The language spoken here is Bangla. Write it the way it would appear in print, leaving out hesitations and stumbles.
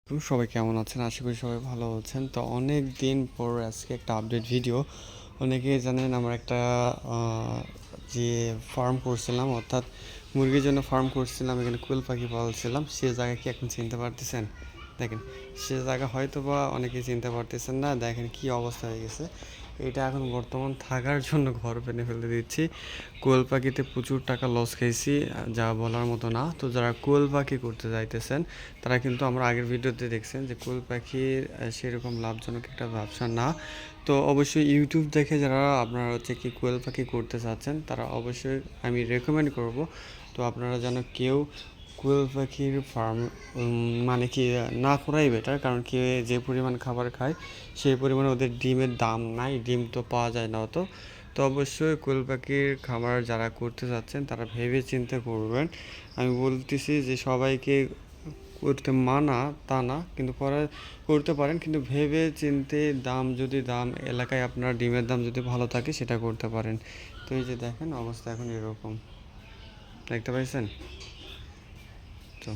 সবাই কেমন আছেন? আশা করি সবাই ভালো আছেন। তো অনেক দিন পর আজকে একটা আপডেট ভিডিও। অনেকেই জানেন আমরা একটা যে ফার্ম করছিলাম, অর্থাৎ মুরগির জন্য ফার্ম করছিলাম, এখানে কোয়েল পাখি পালছিলাম। সে জায়গা কি এখন চিনতে পারতেছেন? দেখেন, সে জায়গা হয়তো বা অনেকেই চিনতে পারতেছেন না। দেখেন কি অবস্থা হয়ে গেছে। এটা এখন বর্তমান থাকার জন্য ঘর বেঁধে ফেলে দিচ্ছি। কোয়েল পাখিতে প্রচুর টাকা লস খাইছি, যা বলার মতো না। তো যারা কোয়েল পাখি করতে যাইতেছেন তারা কিন্তু আমরা আগের ভিডিওতে দেখছেন যে কোয়েল পাখির সেরকম লাভজনক একটা ব্যবসা না। তো অবশ্যই ইউটিউব দেখে যারা আপনারা হচ্ছে কি কোয়েল পাখি করতে চাচ্ছেন তারা অবশ্যই আমি রেকমেন্ড করব। তো আপনারা যেন কেউ কোয়েল পাখির ফার্ম মানে কি না করাই বেটার, কারণ কি যে পরিমাণ খাবার খায় সেই পরিমাণে ওদের ডিমের দাম নাই, ডিম তো পাওয়া যায় না অত। তো অবশ্যই কোয়েল পাখির খাবার যারা করতে চাচ্ছেন তারা ভেবে চিন্তে করবেন। আমি বলতেছি যে সবাইকে করতে মানা তা না, কিন্তু করতে পারেন, কিন্তু ভেবে চিন্তে দাম এলাকায় আপনার ডিমের দাম যদি ভালো থাকে সেটা করতে পারেন। তো এই যে দেখেন অবস্থা এখন এরকম, দেখতে পাইছেন তো।